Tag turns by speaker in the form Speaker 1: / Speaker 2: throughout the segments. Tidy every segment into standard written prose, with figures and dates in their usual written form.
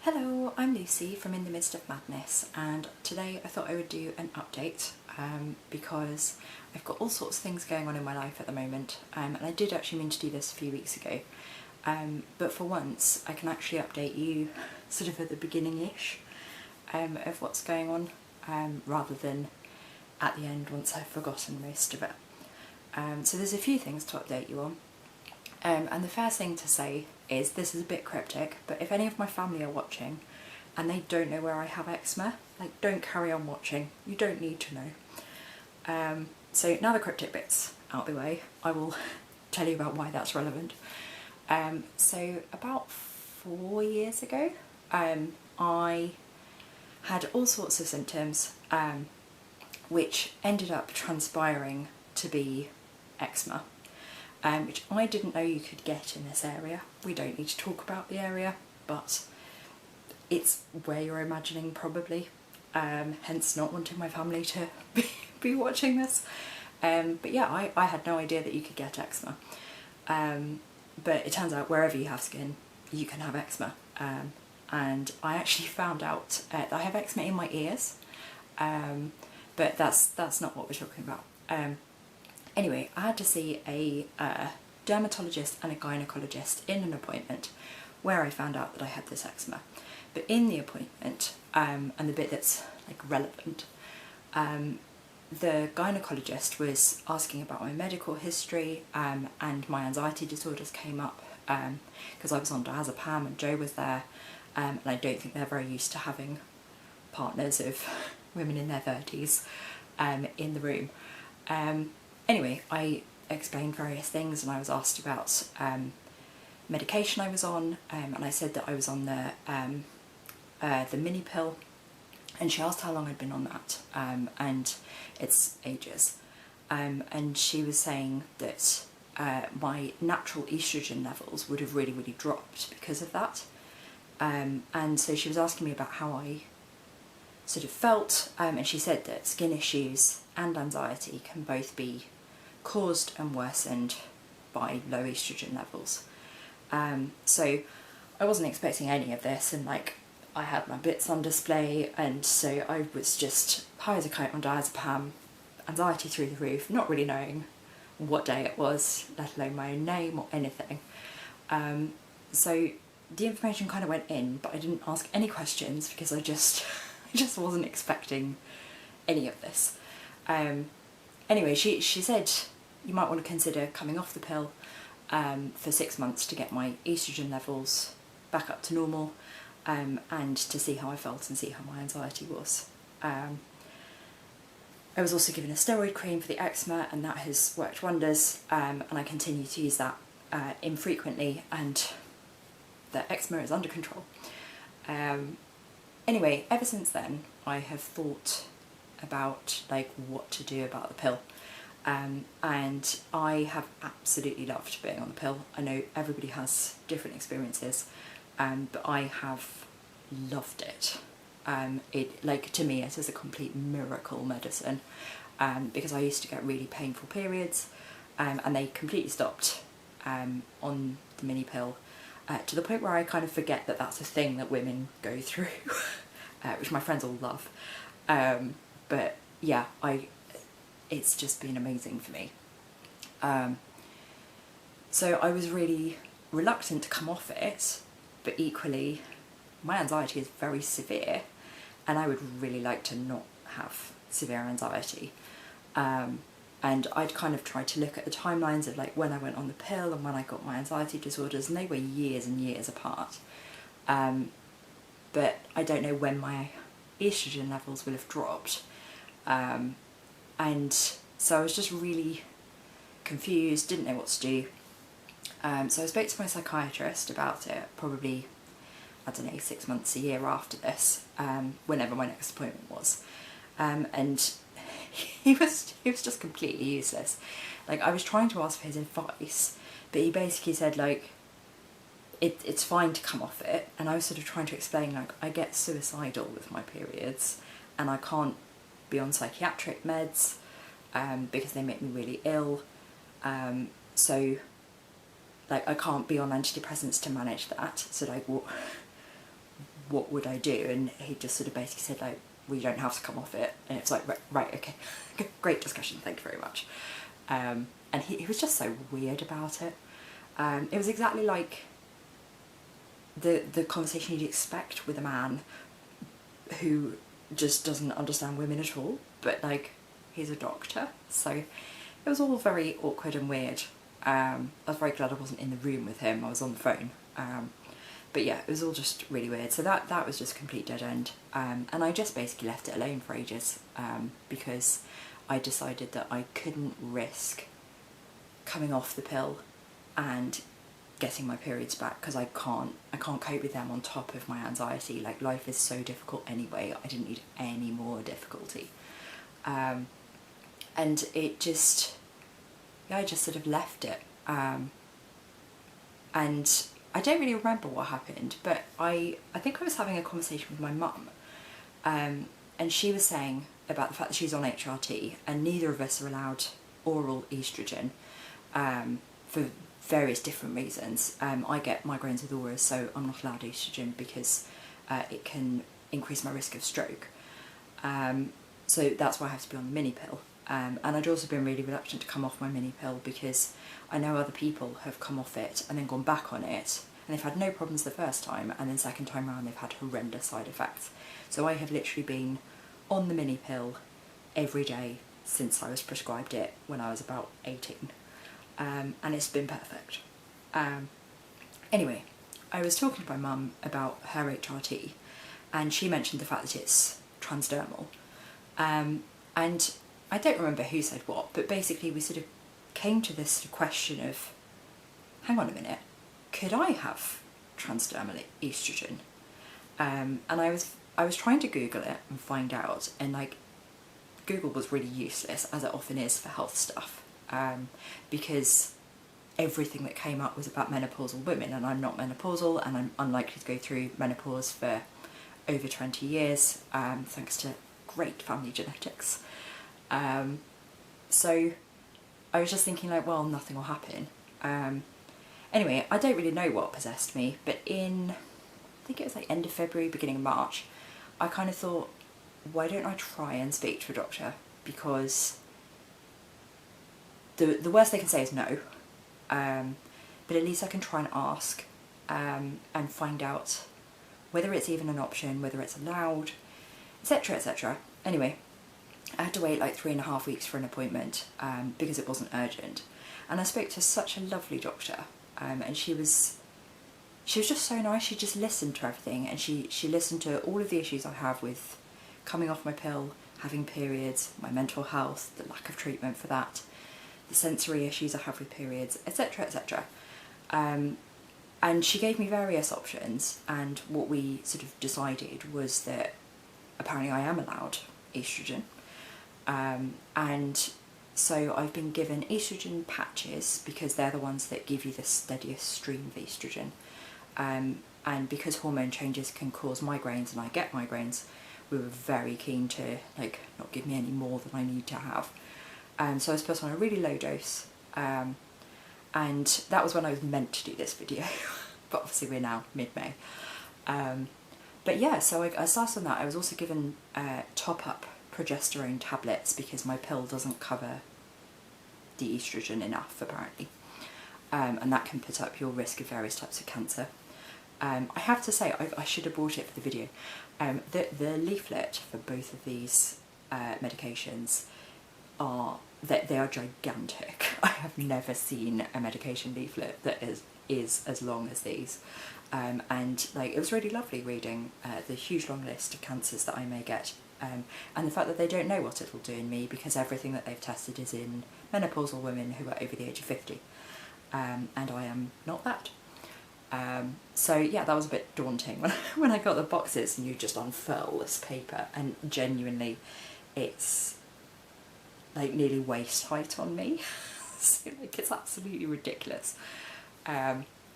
Speaker 1: Hello, I'm Lucy from In the Midst of Madness, and today I thought I would do an update because I've got all sorts of things going on in my life at the moment, and I did actually mean to do this a few weeks ago, but for once I can actually update you sort of at the beginning-ish of what's going on, rather than at the end once I've forgotten most of it. So there's a few things to update you on. And the first thing to say is, this is a bit cryptic, but if any of my family are watching and they don't know where I have eczema, like, don't carry on watching. You don't need to know. So now the cryptic bit's out the way, I will tell you about why that's relevant. So about 4 years ago, I had all sorts of symptoms, which ended up transpiring to be eczema. Which I didn't know you could get in this area. We don't need to talk about the area, but it's where you're imagining probably, hence not wanting my family to be watching this. But yeah, I had no idea that you could get eczema. But it turns out wherever you have skin, you can have eczema. And I actually found out that I have eczema in my ears, but that's not what we're talking about. Anyway, I had to see a dermatologist and a gynaecologist in an appointment where I found out that I had this eczema. But in the appointment, and the bit that's like relevant, the gynaecologist was asking about my medical history, and my anxiety disorders came up because I was on diazepam and Joe was there, and I don't think they're very used to having partners of women in their 30s in the room. Anyway, I explained various things and I was asked about medication I was on, and I said that I was on the mini pill, and she asked how long I'd been on that, and it's ages. And she was saying that my natural estrogen levels would have really dropped because of that. And so she was asking me about how I sort of felt, and she said that skin issues and anxiety can both be caused and worsened by low estrogen levels. So I wasn't expecting any of this, and like, I had my bits on display, and so I was just high as a kite on diazepam, anxiety through the roof, not really knowing what day it was, let alone my own name or anything. So the information kind of went in, but I didn't ask any questions because I just wasn't expecting any of this. Anyway, she said you might want to consider coming off the pill for 6 months to get my estrogen levels back up to normal, and to see how I felt and see how my anxiety was. I was also given a steroid cream for the eczema, and that has worked wonders, and I continue to use that infrequently, and the eczema is under control. Anyway, ever since then I have thought about like what to do about the pill, and I have absolutely loved being on the pill. I know everybody has different experiences, but I have loved it. Like, to me it is a complete miracle medicine, because I used to get really painful periods, and they completely stopped on the mini pill, to the point where I kind of forget that that's a thing that women go through, which my friends all love. But yeah, it's just been amazing for me. So I was really reluctant to come off it, but equally my anxiety is very severe, and I would really like to not have severe anxiety. And I'd kind of tried to look at the timelines of like when I went on the pill and when I got my anxiety disorders, and they were years and years apart. But I don't know when my estrogen levels will have dropped. And so I was just really confused, didn't know what to do. So I spoke to my psychiatrist about it, probably, I don't know, 6 months, a year after this, whenever my next appointment was. And he was just completely useless. Like, I was trying to ask for his advice, but he basically said like, it's fine to come off it, and I was sort of trying to explain like, I get suicidal with my periods, and I can't be on psychiatric meds because they make me really ill, so like I can't be on antidepressants to manage that. So like, what would I do? And he just sort of basically said like, well, you don't have to come off it. And it's like, right, okay, great discussion, thank you very much. And he was just so weird about it. It was exactly like the conversation you'd expect with a man who just doesn't understand women at all, but like, he's a doctor, so it was all very awkward and weird. I was very glad I wasn't in the room with him, I was on the phone. But yeah, it was all just really weird. So that was just a complete dead end. And I just basically left it alone for ages, because I decided that I couldn't risk coming off the pill and getting my periods back, because I can't cope with them on top of my anxiety. Like, life is so difficult anyway, I didn't need any more difficulty. And it just, yeah, I just sort of left it. And I don't really remember what happened, but I think I was having a conversation with my mum, and she was saying about the fact that she's on HRT, and neither of us are allowed oral oestrogen, for various different reasons. I get migraines with auras, so I'm not allowed oestrogen because it can increase my risk of stroke. So that's why I have to be on the mini pill. And I'd also been really reluctant to come off my mini pill because I know other people have come off it and then gone back on it, and they've had no problems the first time, and then second time around they've had horrendous side effects. So I have literally been on the mini pill every day since I was prescribed it when I was about 18. And it's been perfect. Anyway, I was talking to my mum about her HRT, and she mentioned the fact that it's transdermal. And I don't remember who said what, but basically we sort of came to this sort of question of, hang on a minute, could I have transdermal estrogen? And I was trying to Google it and find out, and like, Google was really useless, as it often is for health stuff, because everything that came up was about menopausal women, and I'm not menopausal, and I'm unlikely to go through menopause for over 20 years, thanks to great family genetics. So I was just thinking like, well, nothing will happen. Anyway, I don't really know what possessed me, but I think it was like end of February, beginning of March, I kind of thought, why don't I try and speak to a doctor? Because the worst they can say is no, but at least I can try and ask, and find out whether it's even an option, whether it's allowed, etc, etc. Anyway, I had to wait like 3.5 weeks for an appointment, because it wasn't urgent, and I spoke to such a lovely doctor, and she was just so nice. She just listened to everything, and she listened to all of the issues I have with coming off my pill, having periods, my mental health, the lack of treatment for that, the sensory issues I have with periods, etc, etc. And she gave me various options, and what we sort of decided was that apparently I am allowed estrogen, and so I've been given estrogen patches because they're the ones that give you the steadiest stream of estrogen, and because hormone changes can cause migraines, and I get migraines, we were very keen to like not give me any more than I need to have. So I was put on a really low dose, and that was when I was meant to do this video, but obviously we're now mid-May. But yeah, so I started on that. I was also given top-up progesterone tablets because my pill doesn't cover the estrogen enough, apparently, and that can put up your risk of various types of cancer. I have to say, I should have bought it for the video. The leaflet for both of these medications they are gigantic. I have never seen a medication leaflet that is as long as these, and like, it was really lovely reading the huge long list of cancers that I may get, and the fact that they don't know what it'll do in me because everything that they've tested is in menopausal women who are over the age of 50, and I am not that. So yeah, that was a bit daunting when I got the boxes and you just unfurl this paper, and genuinely it's like nearly waist height on me. So like, it's absolutely ridiculous.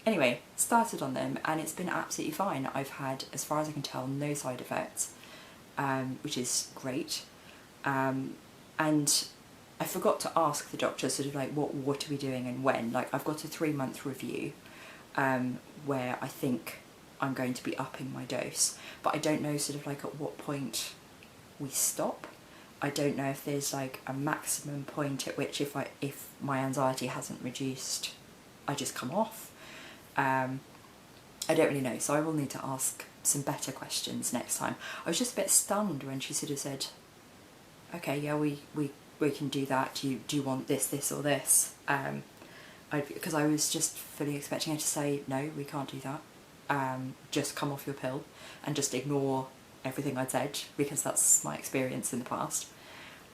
Speaker 1: Anyway, started on them and it's been absolutely fine. I've had, as far as I can tell, no side effects, which is great. And I forgot to ask the doctor sort of like, what are we doing and when? Like, I've got a 3-month review, where I think I'm going to be upping my dose, but I don't know sort of like at what point we stop. I don't know if there's like a maximum point at which if my anxiety hasn't reduced, I just come off. I don't really know, so I will need to ask some better questions next time. I was just a bit stunned when she sort of said, okay, yeah, we can do that. Do you want this or this? Because I was just fully expecting her to say, no, we can't do that. Just come off your pill and just ignore everything I'd said, because that's my experience in the past.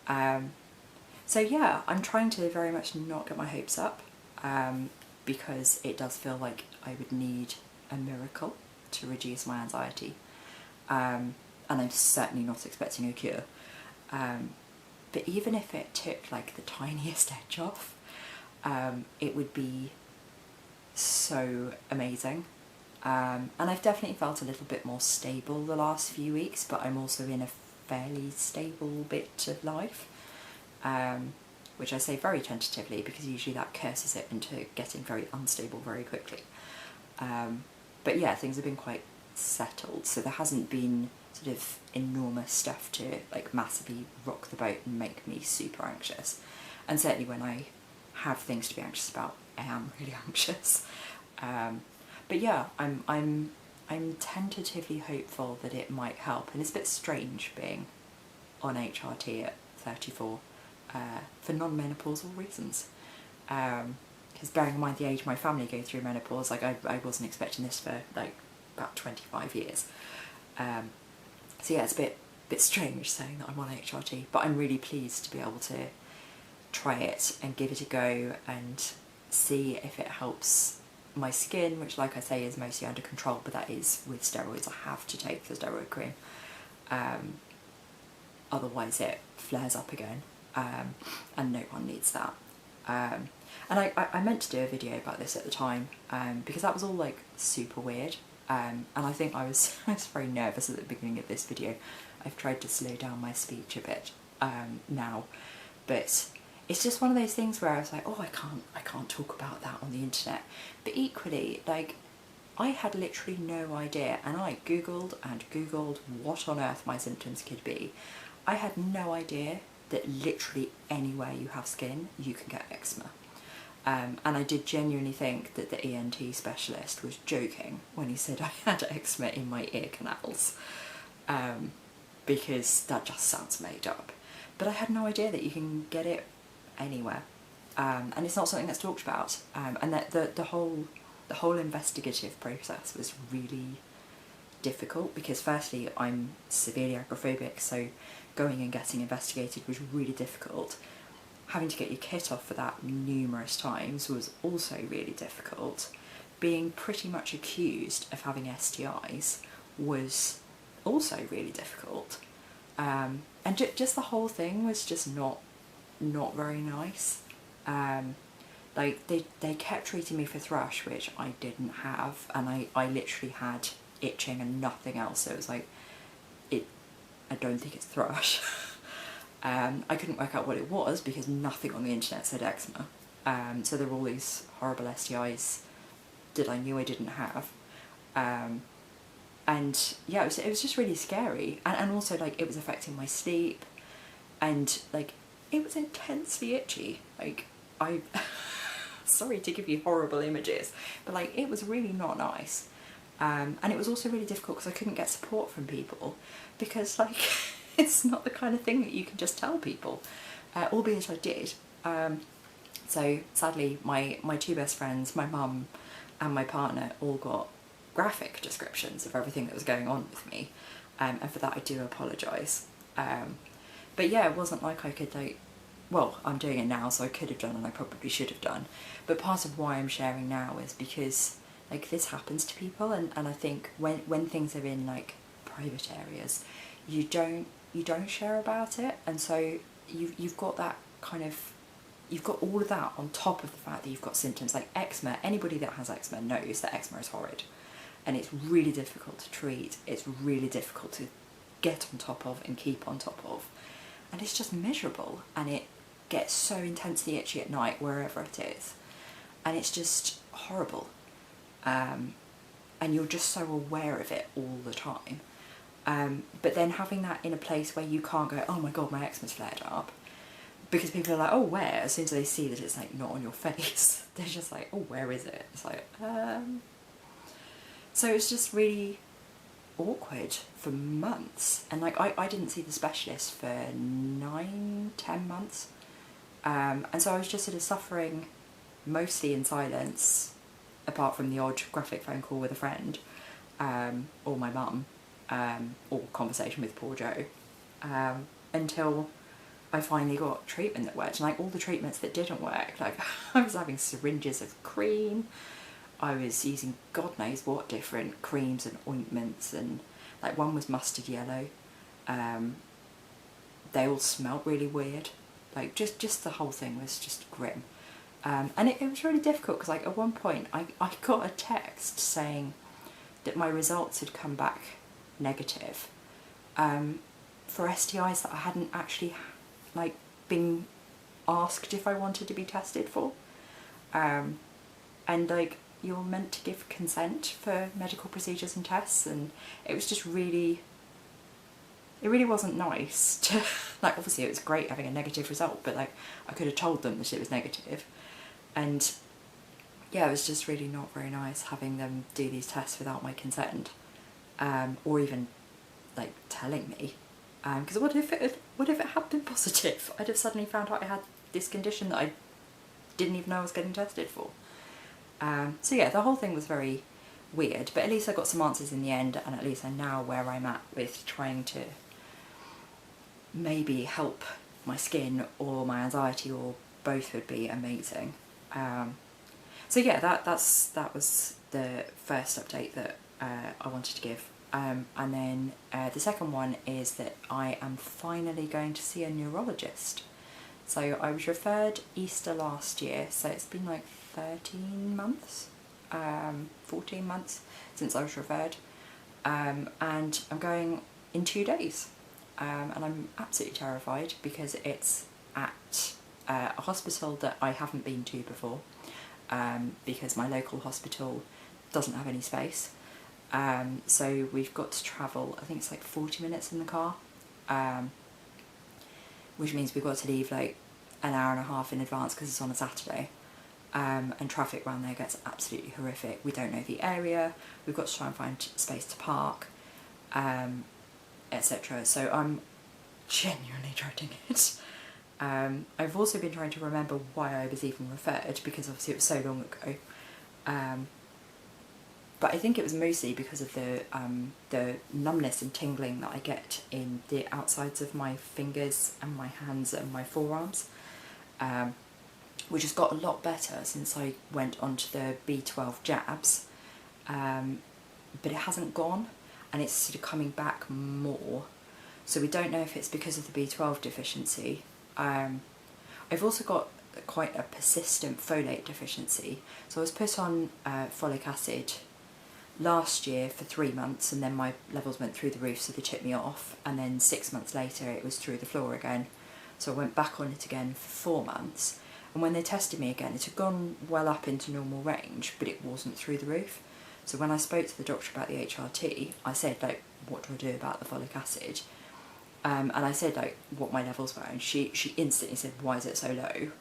Speaker 1: So yeah, I'm trying to very much not get my hopes up, because it does feel like I would need a miracle to reduce my anxiety, and I'm certainly not expecting a cure. But even if it took like the tiniest edge off, it would be so amazing. And I've definitely felt a little bit more stable the last few weeks, but I'm also in a fairly stable bit of life, which I say very tentatively because usually that curses it into getting very unstable very quickly. But yeah, things have been quite settled, so there hasn't been sort of enormous stuff to like massively rock the boat and make me super anxious. And certainly when I have things to be anxious about, I am really anxious. But yeah, I'm tentatively hopeful that it might help, and it's a bit strange being on HRT at 34 for non-menopausal reasons. Because bearing in mind the age my family go through menopause, like I wasn't expecting this for like about 25 years. So yeah, it's a bit strange saying that I'm on HRT, but I'm really pleased to be able to try it and give it a go and see if it helps my skin, which like I say is mostly under control, but that is with steroids. I have to take the steroid cream, otherwise it flares up again, and no one needs that. And I meant to do a video about this at the time, because that was all like super weird, and I think I was very nervous at the beginning of this video. I've tried to slow down my speech a bit now, but it's just one of those things where I was like, oh, I can't talk about that on the internet. But equally, like, I had literally no idea, and I googled what on earth my symptoms could be. I had no idea that literally anywhere you have skin, you can get eczema. And I did genuinely think that the ENT specialist was joking when he said I had eczema in my ear canals, because that just sounds made up. But I had no idea that you can get it anywhere, and it's not something that's talked about, and that the whole investigative process was really difficult, because firstly I'm severely agoraphobic, so going and getting investigated was really difficult. Having to get your kit off for that numerous times was also really difficult. Being pretty much accused of having STIs was also really difficult, and just the whole thing was just not very nice. Like they kept treating me for thrush, which I didn't have, and I literally had itching and nothing else, so it was like, I don't think it's thrush. I couldn't work out what it was because nothing on the internet said eczema, so there were all these horrible STIs that I knew I didn't have, and yeah, it was just really scary, and also like it was affecting my sleep, and like it was intensely itchy. Like I sorry to give you horrible images, but like it was really not nice, and it was also really difficult because I couldn't get support from people, because like it's not the kind of thing that you can just tell people, albeit I did. So sadly my two best friends, my mum and my partner, all got graphic descriptions of everything that was going on with me, and for that I do apologise. But yeah, it wasn't like I could like, well, I'm doing it now, so I could have done and I probably should have done, but part of why I'm sharing now is because like this happens to people, and I think when things are in like private areas, you don't share about it, and so you've got that kind of, you've got all of that on top of the fact that you've got symptoms like eczema. Anybody that has eczema knows that eczema is horrid, and it's really difficult to treat, it's really difficult to get on top of and keep on top of, and it's just miserable, and it gets so intensely itchy at night wherever it is, and it's just horrible. and you're just so aware of it all the time. But then having that in a place where you can't go, oh my god, my eczema's flared up, because people are like, oh, where? As soon as they see that it's like not on your face, they're just like, oh, where is it? It's like, So it's just really awkward for months. And like, I didn't see the specialist for 9-10 months. And so I was just sort of suffering mostly in silence, apart from the odd graphic phone call with a friend, or my mum, or conversation with poor Joe, until I finally got treatment that worked. And like all the treatments that didn't work, like I was having syringes of cream, I was using God knows what different creams and ointments, and like one was mustard yellow. They all smelled really weird. Like just the whole thing was just grim. And it was really difficult because like at one point I got a text saying that my results had come back negative for STIs that I hadn't actually like been asked if I wanted to be tested for. And like, you're meant to give consent for medical procedures and tests, and it was just really, it really wasn't nice to, like, obviously it was great having a negative result, but like I could have told them that it was negative. And yeah, it was just really not very nice having them do these tests without my consent, or even like telling me, because what if it had been positive? I'd have suddenly found out I had this condition that I didn't even know I was getting tested for. So yeah, the whole thing was very weird, but at least I got some answers in the end, and at least I know where I'm at with trying to maybe help my skin or my anxiety, or both would be amazing. So yeah, that was the first update that I wanted to give. And then the second one is that I am finally going to see a neurologist. So I was referred Easter last year, so it's been like 13 months, 14 months since I was referred, and I'm going in 2 days, and I'm absolutely terrified because it's at a hospital that I haven't been to before, because my local hospital doesn't have any space. So we've got to travel, I think it's like 40 minutes in the car, which means we've got to leave like an hour and a half in advance because it's on a Saturday, and traffic around there gets absolutely horrific. We don't know the area, we've got to try and find space to park, etc. So I'm genuinely dreading it. I've also been trying to remember why I was even referred, because obviously it was so long ago. But I think it was mostly because of the numbness and tingling that I get in the outsides of my fingers and my hands and my forearms, which has got a lot better since I went onto the B12 jabs, but it hasn't gone, and it's sort of coming back more. So we don't know if it's because of the B12 deficiency. I've also got quite a persistent folate deficiency, so I was put on folic acid last year for 3 months, and then my levels went through the roof, so they took me off, and then 6 months later it was through the floor again, so I went back on it again for 4 months, and when they tested me again it had gone well up into normal range, but it wasn't through the roof. So when I spoke to the doctor about the HRT, I said, like, what do I do about the folic acid? And I said, like, what my levels were, and she instantly said, why is it so low?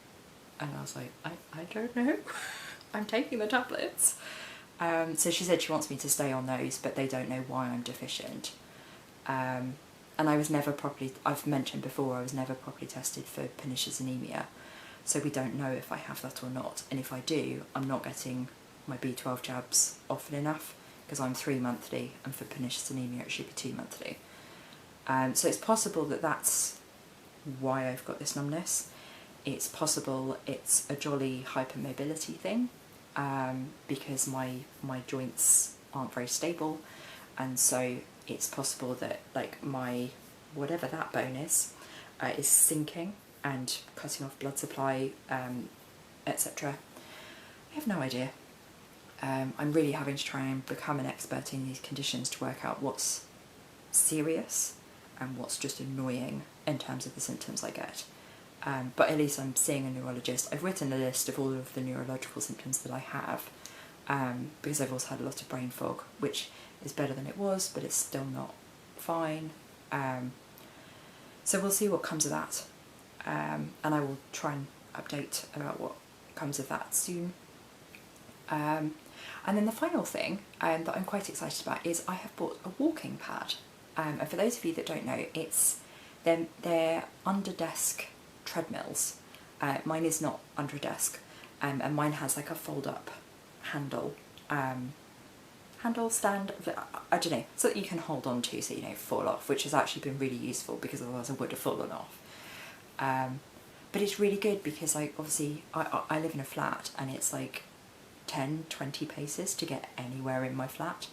Speaker 1: And I was like, I don't know. I'm taking the tablets. So she said she wants me to stay on those, but they don't know why I'm deficient. And I was never properly, I've mentioned before, I was never properly tested for pernicious anemia, so we don't know if I have that or not. And if I do, I'm not getting my B12 jabs often enough, because I'm 3 monthly, and for pernicious anemia it should be 2 monthly. So it's possible that that's why I've got this numbness. It's possible it's a jolly hypermobility thing, because my joints aren't very stable, and so it's possible that, like, my, whatever that bone is sinking and cutting off blood supply, etc. I have no idea. I'm really having to try and become an expert in these conditions to work out what's serious and what's just annoying in terms of the symptoms I get. But at least I'm seeing a neurologist. I've written a list of all of the neurological symptoms that I have, because I've also had a lot of brain fog, which is better than it was, but it's still not fine. So we'll see what comes of that, and I will try and update about what comes of that soon. And then the final thing that I'm quite excited about is I have bought a walking pad. And for those of you that don't know, they're under desk treadmills. Mine is not under a desk, and mine has like a fold up handle stand, I don't know, so that you can hold on to so you don't fall off, which has actually been really useful because otherwise I would have fallen off. But it's really good because I live in a flat and it's like 10-20 paces to get anywhere in my flat.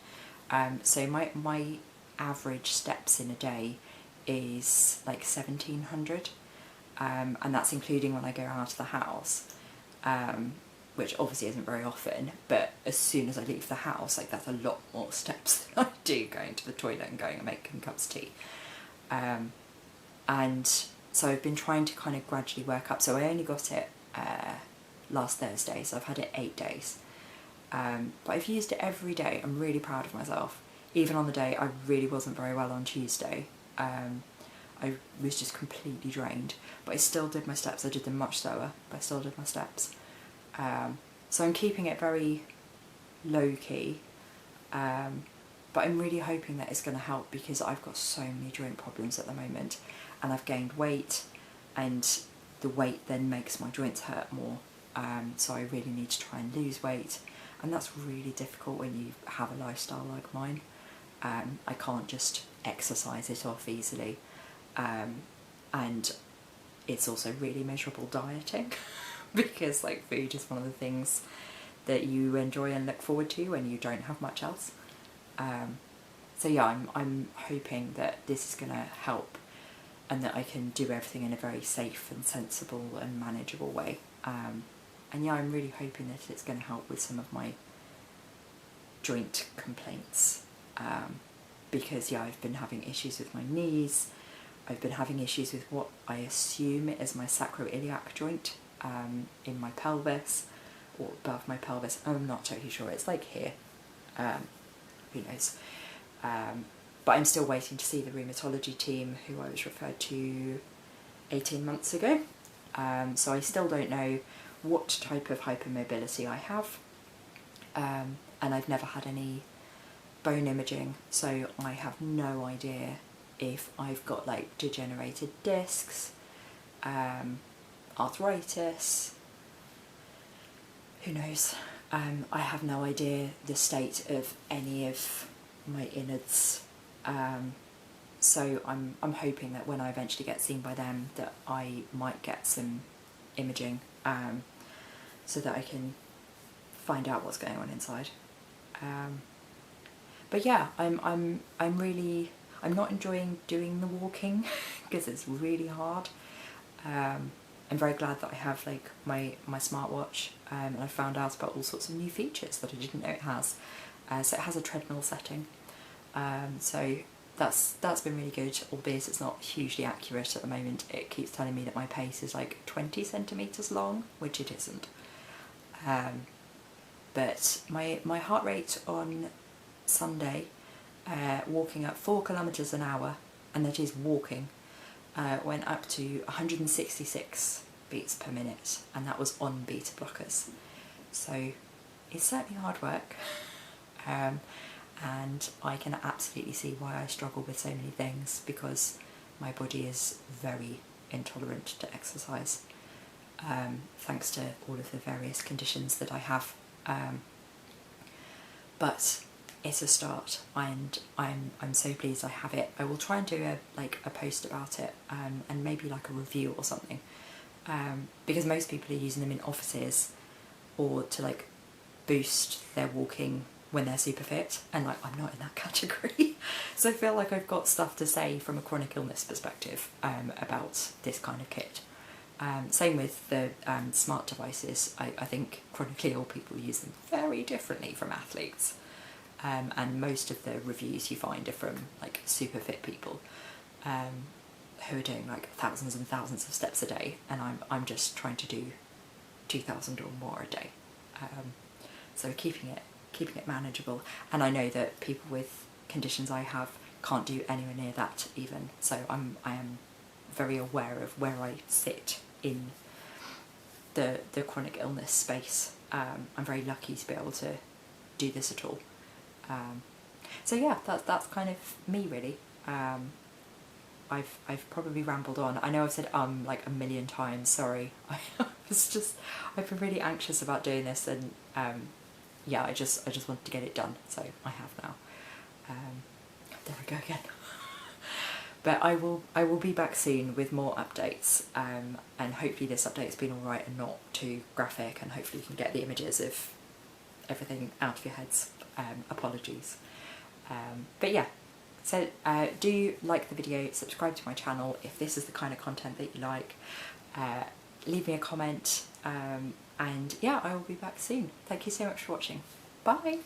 Speaker 1: So my average steps in a day is like 1,700, and that's including when I go out of the house, which obviously isn't very often, but as soon as I leave the house, like that's a lot more steps than I do going to the toilet and going and making cups of tea. And so I've been trying to kind of gradually work up. So I only got it last Thursday, so I've had it 8 days. But I've used it every day. I'm really proud of myself. Even on the day I really wasn't very well on Tuesday, I was just completely drained, but I still did my steps. I did them much slower, but I still did my steps. So I'm keeping it very low key, but I'm really hoping that it's going to help because I've got so many joint problems at the moment, and I've gained weight, and the weight then makes my joints hurt more, so I really need to try and lose weight, and that's really difficult when you have a lifestyle like mine. I can't just exercise it off easily, and it's also really miserable dieting because like food is one of the things that you enjoy and look forward to when you don't have much else. So yeah, I'm hoping that this is going to help and that I can do everything in a very safe and sensible and manageable way. And yeah, I'm really hoping that it's going to help with some of my joint complaints, because yeah, I've been having issues with my knees. I've been having issues with what I assume is my sacroiliac joint, in my pelvis or above my pelvis. I'm not totally sure. It's like here. Who knows? But I'm still waiting to see the rheumatology team who I was referred to 18 months ago. So I still don't know what type of hypermobility I have, and I've never had any bone imaging, so I have no idea if I've got like degenerated discs, arthritis, who knows. I have no idea the state of any of my innards, so I'm hoping that when I eventually get seen by them that I might get some imaging, so that I can find out what's going on inside. But yeah, I'm not enjoying doing the walking because it's really hard. I'm very glad that I have like my smartwatch, and I found out about all sorts of new features that I didn't know it has. So it has a treadmill setting, so that's been really good, albeit it's not hugely accurate at the moment. It keeps telling me that my pace is like 20 centimetres long, which it isn't. But my heart rate on Sunday, walking at 4 kilometres an hour, and that is walking, went up to 166 beats per minute, and that was on beta blockers. So it's certainly hard work, and I can absolutely see why I struggle with so many things, because my body is very intolerant to exercise, thanks to all of the various conditions that I have. But it's a start, and I'm so pleased I have it. I will try and do a post about it, and maybe like a review or something, because most people are using them in offices or to like boost their walking when they're super fit, and like I'm not in that category. So I feel like I've got stuff to say from a chronic illness perspective, about this kind of kit. Same with the smart devices. I think chronically ill people use them very differently from athletes, and most of the reviews you find are from like super fit people, who are doing like thousands and thousands of steps a day, and I'm just trying to do 2,000 or more a day. so keeping it manageable. And I know that people with conditions I have can't do anywhere near that even, so I am very aware of where I sit in the chronic illness space. I'm very lucky to be able to do this at all. So yeah, that's kind of me really. I've probably rambled on. I know I've said like a million times, sorry. I've been really anxious about doing this, and yeah, I just wanted to get it done, so I have now. There we go again. But I will be back soon with more updates, and hopefully this update's been alright and not too graphic, and hopefully you can get the images of everything out of your heads. Apologies. But yeah, so do like the video, subscribe to my channel if this is the kind of content that you like, leave me a comment, and yeah, I will be back soon. Thank you so much for watching. Bye!